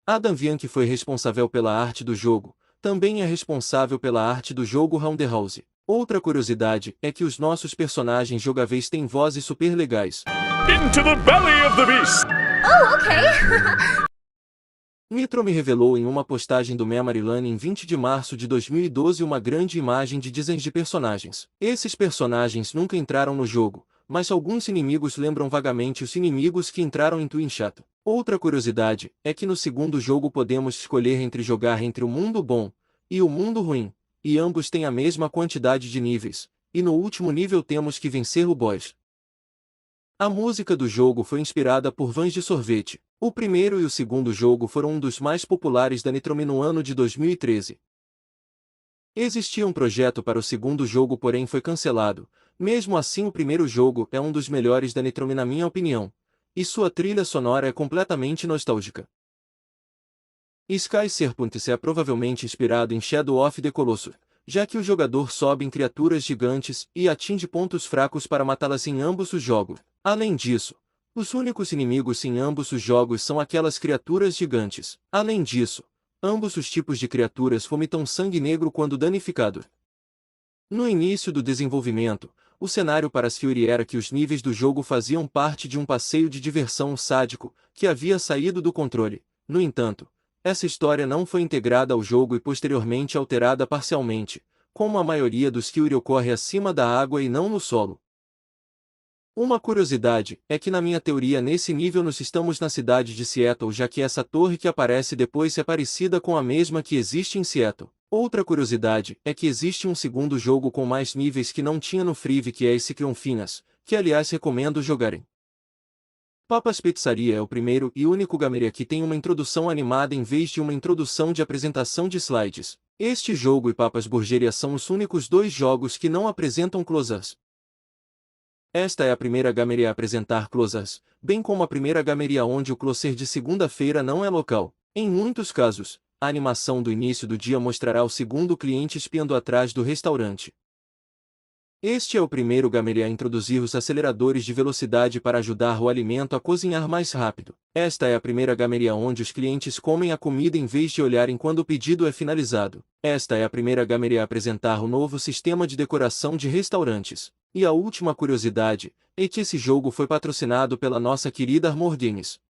Adam Bianchi foi responsável pela arte do jogo, também é responsável pela arte do jogo Roundhouse. Outra curiosidade é que os nossos personagens jogáveis têm vozes super legais. Into the belly of the beast! Oh, okay. Nitro me revelou em uma postagem do Memory Lane em 20 de março de 2012 uma grande imagem de desenhos de personagens. Esses personagens nunca entraram no jogo, mas alguns inimigos lembram vagamente os inimigos que entraram em Twin Shadow. Outra curiosidade é que no segundo jogo podemos escolher entre jogar entre o mundo bom e o mundo ruim, e ambos têm a mesma quantidade de níveis, e no último nível temos que vencer o boss. A música do jogo foi inspirada por Vans de Sorvete. O primeiro e o segundo jogo foram um dos mais populares da Nitrome no ano de 2013. Existia um projeto para o segundo jogo, porém foi cancelado. Mesmo assim, o primeiro jogo é um dos melhores da Nitrome na minha opinião, e sua trilha sonora é completamente nostálgica. Sky Serpents é provavelmente inspirado em Shadow of the Colossus, já que o jogador sobe em criaturas gigantes e atinge pontos fracos para matá-las em ambos os jogos. Além disso, os únicos inimigos em ambos os jogos são aquelas criaturas gigantes. Além disso, ambos os tipos de criaturas vomitam sangue negro quando danificado. No início do desenvolvimento, o cenário para as Fury era que os níveis do jogo faziam parte de um passeio de diversão sádico que havia saído do controle. No entanto, essa história não foi integrada ao jogo e posteriormente alterada parcialmente, como a maioria dos Fury ocorre acima da água e não no solo. Uma curiosidade é que na minha teoria nesse nível nós estamos na cidade de Seattle, já que essa torre que aparece depois é parecida com a mesma que existe em Seattle. Outra curiosidade é que existe um segundo jogo com mais níveis que não tinha no Freevee, que é esse Finas, que aliás recomendo jogarem. Papas Pizzaria é o primeiro e único Gameria que tem uma introdução animada em vez de uma introdução de apresentação de slides. Este jogo e Papas Burgeria são os únicos dois jogos que não apresentam closers. Esta é a primeira Gameria a apresentar closers, bem como a primeira Gameria onde o closer de segunda-feira não é local. Em muitos casos, a animação do início do dia mostrará o segundo cliente espiando atrás do restaurante. Este é o primeiro Gameria a introduzir os aceleradores de velocidade para ajudar o alimento a cozinhar mais rápido. Esta é a primeira Gameria onde os clientes comem a comida em vez de olharem quando o pedido é finalizado. Esta é a primeira Gameria a apresentar o novo sistema de decoração de restaurantes. E a última curiosidade é que esse jogo foi patrocinado pela nossa querida Armor Games.